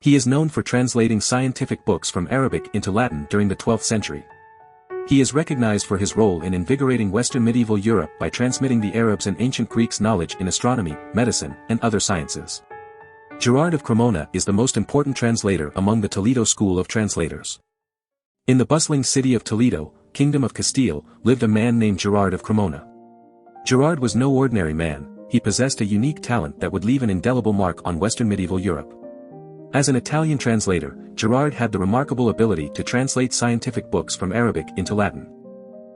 He is known for translating scientific books from Arabic into Latin during the 12th century. He is recognized for his role in invigorating Western medieval Europe by transmitting the Arabs and ancient Greeks' knowledge in astronomy, medicine, and other sciences. Gerard of Cremona is the most important translator among the Toledo school of translators. In the bustling city of Toledo, Kingdom of Castile, lived a man named Gerard of Cremona. Gerard was no ordinary man, he possessed a unique talent that would leave an indelible mark on Western medieval Europe. As an Italian translator, Gerard had the remarkable ability to translate scientific books from Arabic into Latin.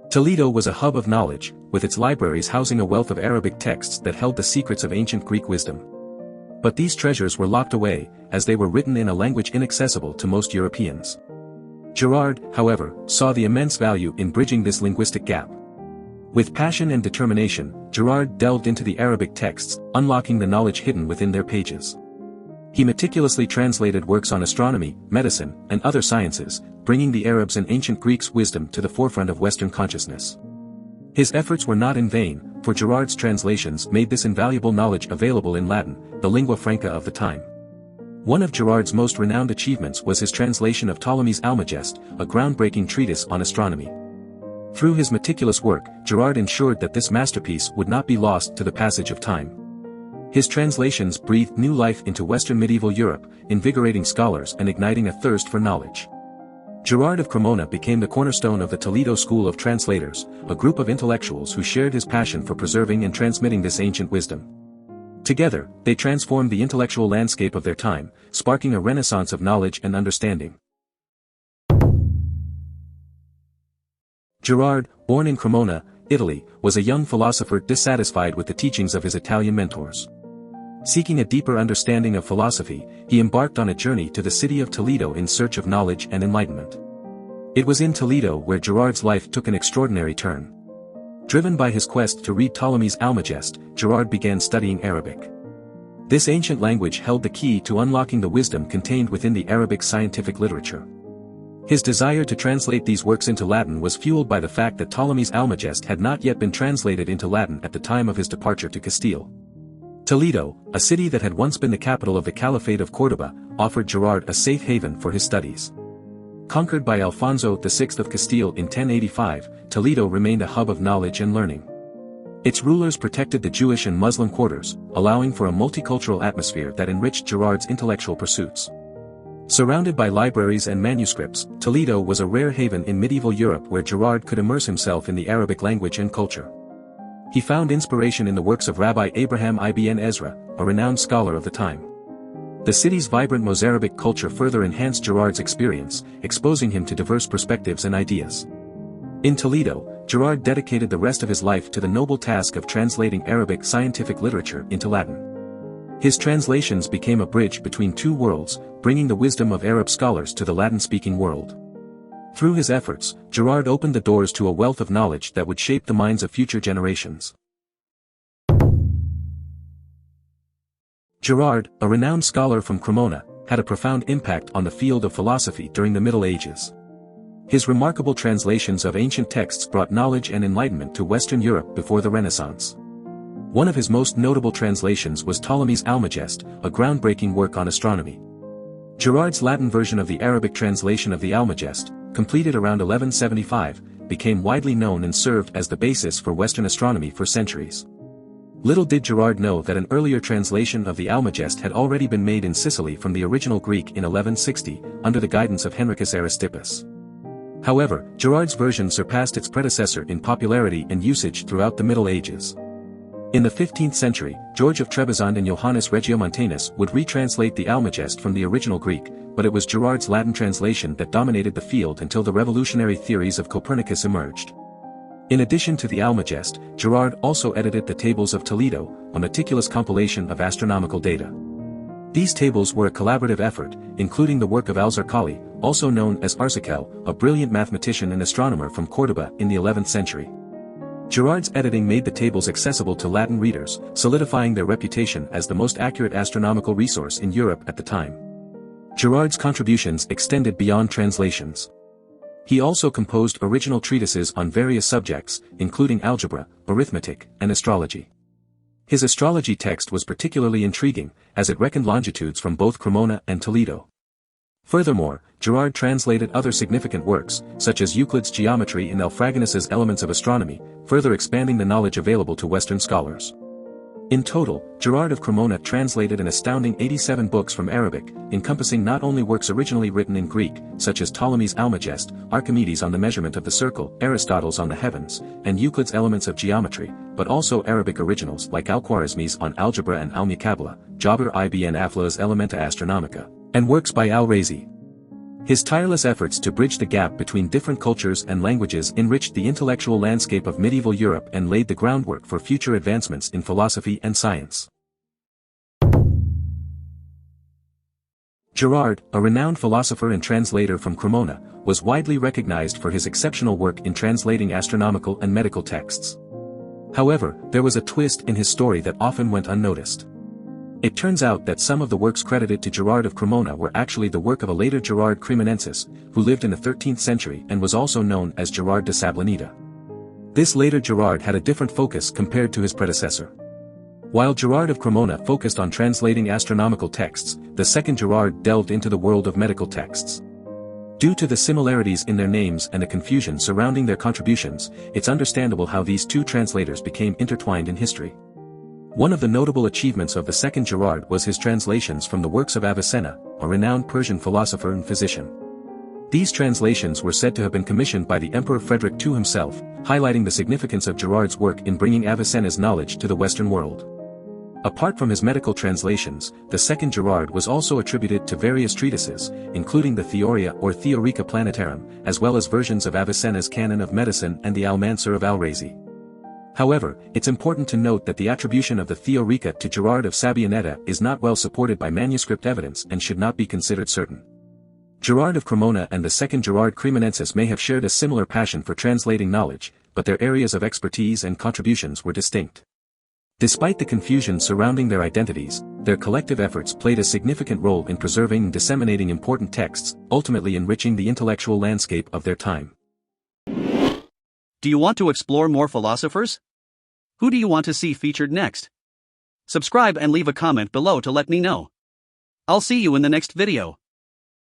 Toledo was a hub of knowledge, with its libraries housing a wealth of Arabic texts that held the secrets of ancient Greek wisdom. But these treasures were locked away, as they were written in a language inaccessible to most Europeans. Gerard, however, saw the immense value in bridging this linguistic gap. With passion and determination, Gerard delved into the Arabic texts, unlocking the knowledge hidden within their pages. He meticulously translated works on astronomy, medicine, and other sciences, bringing the Arabs and ancient Greeks' wisdom to the forefront of Western consciousness. His efforts were not in vain, for Gerard's translations made this invaluable knowledge available in Latin, the lingua franca of the time. One of Gerard's most renowned achievements was his translation of Ptolemy's Almagest, a groundbreaking treatise on astronomy. Through his meticulous work, Gerard ensured that this masterpiece would not be lost to the passage of time. His translations breathed new life into Western medieval Europe, invigorating scholars and igniting a thirst for knowledge. Gerard of Cremona became the cornerstone of the Toledo School of Translators, a group of intellectuals who shared his passion for preserving and transmitting this ancient wisdom. Together, they transformed the intellectual landscape of their time, sparking a renaissance of knowledge and understanding. Gerard, born in Cremona, Italy, was a young philosopher dissatisfied with the teachings of his Italian mentors. Seeking a deeper understanding of philosophy, he embarked on a journey to the city of Toledo in search of knowledge and enlightenment. It was in Toledo where Gerard's life took an extraordinary turn. Driven by his quest to read Ptolemy's Almagest, Gerard began studying Arabic. This ancient language held the key to unlocking the wisdom contained within the Arabic scientific literature. His desire to translate these works into Latin was fueled by the fact that Ptolemy's Almagest had not yet been translated into Latin at the time of his departure to Castile. Toledo, a city that had once been the capital of the Caliphate of Córdoba, offered Gerard a safe haven for his studies. Conquered by Alfonso VI of Castile in 1085, Toledo remained a hub of knowledge and learning. Its rulers protected the Jewish and Muslim quarters, allowing for a multicultural atmosphere that enriched Gerard's intellectual pursuits. Surrounded by libraries and manuscripts, Toledo was a rare haven in medieval Europe where Gerard could immerse himself in the Arabic language and culture. He found inspiration in the works of Rabbi Abraham ibn Ezra, a renowned scholar of the time. The city's vibrant Mozarabic culture further enhanced Gerard's experience, exposing him to diverse perspectives and ideas. In Toledo, Gerard dedicated the rest of his life to the noble task of translating Arabic scientific literature into Latin. His translations became a bridge between two worlds, bringing the wisdom of Arab scholars to the Latin-speaking world. Through his efforts, Gerard opened the doors to a wealth of knowledge that would shape the minds of future generations. Gerard, a renowned scholar from Cremona, had a profound impact on the field of philosophy during the Middle Ages. His remarkable translations of ancient texts brought knowledge and enlightenment to Western Europe before the Renaissance. One of his most notable translations was Ptolemy's Almagest, a groundbreaking work on astronomy. Gerard's Latin version of the Arabic translation of the Almagest, completed around 1175, became widely known and served as the basis for Western astronomy for centuries. Little did Gerard know that an earlier translation of the Almagest had already been made in Sicily from the original Greek in 1160, under the guidance of Henricus Aristippus. However, Gerard's version surpassed its predecessor in popularity and usage throughout the Middle Ages. In the 15th century, George of Trebizond and Johannes Regiomontanus would retranslate the Almagest from the original Greek, but it was Gerard's Latin translation that dominated the field until the revolutionary theories of Copernicus emerged. In addition to the Almagest, Gerard also edited the Tables of Toledo, a meticulous compilation of astronomical data. These tables were a collaborative effort, including the work of Al-Zarqali, also known as Arsakel, a brilliant mathematician and astronomer from Córdoba in the 11th century. Gerard's editing made the tables accessible to Latin readers, solidifying their reputation as the most accurate astronomical resource in Europe at the time. Gerard's contributions extended beyond translations. He also composed original treatises on various subjects, including algebra, arithmetic, and astrology. His astrology text was particularly intriguing, as it reckoned longitudes from both Cremona and Toledo. Furthermore, Gerard translated other significant works, such as Euclid's Geometry and Alfraganus's Elements of Astronomy, further expanding the knowledge available to Western scholars. In total, Gerard of Cremona translated an astounding 87 books from Arabic, encompassing not only works originally written in Greek, such as Ptolemy's Almagest, Archimedes on the measurement of the circle, Aristotle's on the heavens, and Euclid's Elements of Geometry, but also Arabic originals like Al-Khwarizmi's on algebra and Al-Muqabla, Jabir ibn Aflah's Elementa Astronomica, and works by Al-Razi. His tireless efforts to bridge the gap between different cultures and languages enriched the intellectual landscape of medieval Europe and laid the groundwork for future advancements in philosophy and science. Gerard, a renowned philosopher and translator from Cremona, was widely recognized for his exceptional work in translating astronomical and medical texts. However, there was a twist in his story that often went unnoticed. It turns out that some of the works credited to Gerard of Cremona were actually the work of a later Gerard Cremonensis, who lived in the 13th century and was also known as Gerard de Sablanida. This later Gerard had a different focus compared to his predecessor. While Gerard of Cremona focused on translating astronomical texts, the second Gerard delved into the world of medical texts. Due to the similarities in their names and the confusion surrounding their contributions, it's understandable how these two translators became intertwined in history. One of the notable achievements of the second Gerard was his translations from the works of Avicenna, a renowned Persian philosopher and physician. These translations were said to have been commissioned by the Emperor Frederick II himself, highlighting the significance of Gerard's work in bringing Avicenna's knowledge to the Western world. Apart from his medical translations, the second Gerard was also attributed to various treatises, including the Theoria or Theorica Planetarum, as well as versions of Avicenna's Canon of Medicine and the Al-Mansur of Al-Razi. However, it's important to note that the attribution of the Theorica to Gerard of Sabianeta is not well supported by manuscript evidence and should not be considered certain. Gerard of Cremona and the second Gerard Cremonensis may have shared a similar passion for translating knowledge, but their areas of expertise and contributions were distinct. Despite the confusion surrounding their identities, their collective efforts played a significant role in preserving and disseminating important texts, ultimately enriching the intellectual landscape of their time. Do you want to explore more philosophers? Who do you want to see featured next? Subscribe and leave a comment below to let me know. I'll see you in the next video.